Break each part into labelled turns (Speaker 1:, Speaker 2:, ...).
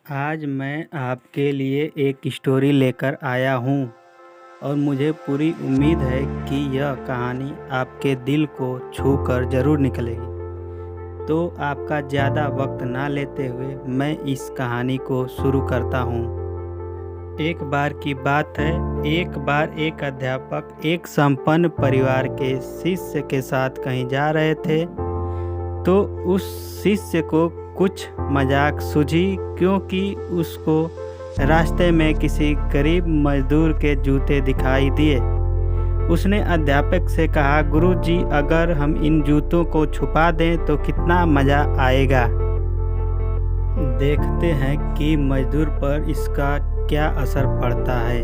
Speaker 1: आज मैं आपके लिए एक स्टोरी लेकर आया हूँ और मुझे पूरी उम्मीद है कि यह कहानी आपके दिल को छू कर ज़रूर निकलेगी। तो आपका ज़्यादा वक्त ना लेते हुए मैं इस कहानी को शुरू करता हूँ। एक बार की बात है, एक बार एक अध्यापक एक संपन्न परिवार के शिष्य के साथ कहीं जा रहे थे। तो उस शिष्य को कुछ मजाक सूझी, क्योंकि उसको रास्ते में किसी गरीब मजदूर के जूते दिखाई दिए। उसने अध्यापक से कहा, गुरुजी, अगर हम इन जूतों को छुपा दें तो कितना मज़ा आएगा। देखते हैं कि मजदूर पर इसका क्या असर पड़ता है।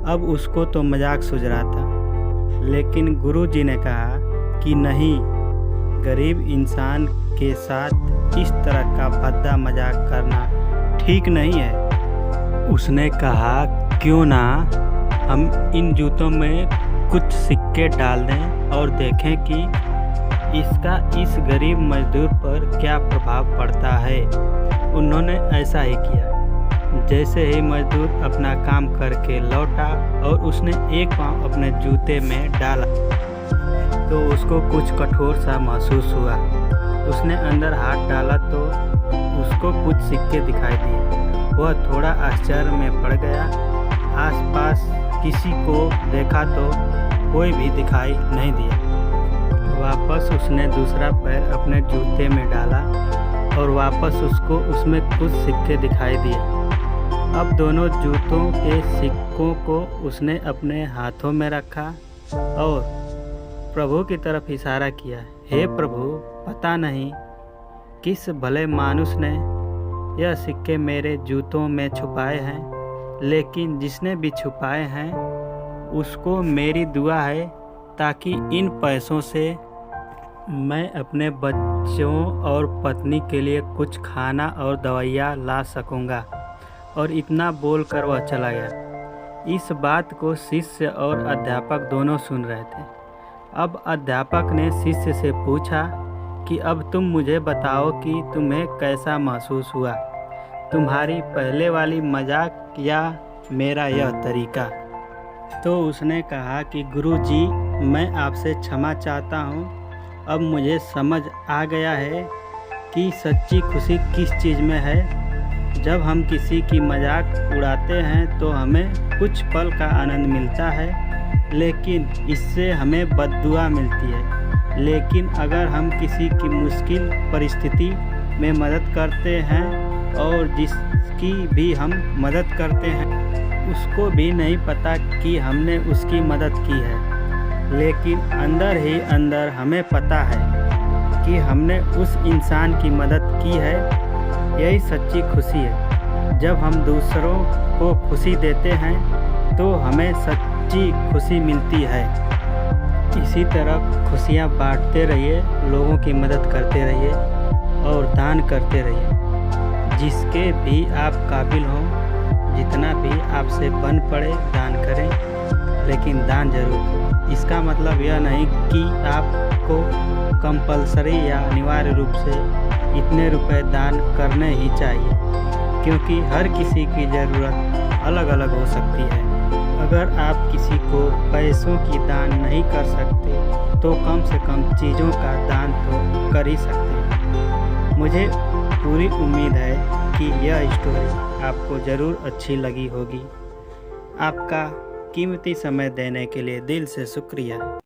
Speaker 1: अब उसको तो मजाक सूझ रहा था, लेकिन गुरुजी ने कहा कि नहीं, गरीब इंसान के साथ इस तरह का भद्दा मजाक करना ठीक नहीं है। उसने कहा, क्यों ना हम इन जूतों में कुछ सिक्के डाल दें और देखें कि इसका इस गरीब मजदूर पर क्या प्रभाव पड़ता है। उन्होंने ऐसा ही किया। जैसे ही मजदूर अपना काम करके लौटा और उसने एक पाँव अपने जूते में डाला तो उसको कुछ कठोर सा महसूस हुआ। उसने अंदर हाथ डाला तो उसको कुछ सिक्के दिखाई दिए। वह थोड़ा आश्चर्य में पड़ गया। आसपास किसी को देखा तो कोई भी दिखाई नहीं दिया। वापस उसने दूसरा पैर अपने जूते में डाला और वापस उसको उसमें कुछ सिक्के दिखाई दिए। अब दोनों जूतों के सिक्कों को उसने अपने हाथों में रखा और प्रभु की तरफ इशारा किया। हे प्रभु, पता नहीं किस भले मानुष ने यह सिक्के मेरे जूतों में छुपाए हैं, लेकिन जिसने भी छुपाए हैं उसको मेरी दुआ है ताकि इन पैसों से मैं अपने बच्चों और पत्नी के लिए कुछ खाना और दवाइयाँ ला सकूँगा। और इतना बोलकर वह चला गया। इस बात को शिष्य और अध्यापक दोनों सुन रहे थे। अब अध्यापक ने शिष्य से पूछा कि अब तुम मुझे बताओ कि तुम्हें कैसा महसूस हुआ, तुम्हारी पहले वाली मजाक या मेरा यह तरीका। तो उसने कहा कि गुरुजी, मैं आपसे क्षमा चाहता हूँ। अब मुझे समझ आ गया है कि सच्ची खुशी किस चीज़ में है। जब हम किसी की मजाक उड़ाते हैं तो हमें कुछ पल का आनंद मिलता है, लेकिन इससे हमें बद्दुआ मिलती है। लेकिन अगर हम किसी की मुश्किल परिस्थिति में मदद करते हैं और जिसकी भी हम मदद करते हैं उसको भी नहीं पता कि हमने उसकी मदद की है, लेकिन अंदर ही अंदर हमें पता है कि हमने उस इंसान की मदद की है। यही सच्ची खुशी है। जब हम दूसरों को खुशी देते हैं तो हमें सच्ची खुशी मिलती है। इसी तरह खुशियाँ बांटते रहिए, लोगों की मदद करते रहिए और दान करते रहिए। जिसके भी आप काबिल हों, जितना भी आपसे बन पड़े दान करें, लेकिन दान जरूर। इसका मतलब यह नहीं कि आपको कंपलसरी या अनिवार्य रूप से इतने रुपए दान करने ही चाहिए, क्योंकि हर किसी की ज़रूरत अलग अलग हो सकती है। अगर आप किसी को पैसों की दान नहीं कर सकते तो कम से कम चीज़ों का दान तो कर ही सकते हैं। मुझे पूरी उम्मीद है कि यह स्टोरी आपको ज़रूर अच्छी लगी होगी। आपका कीमती समय देने के लिए दिल से शुक्रिया।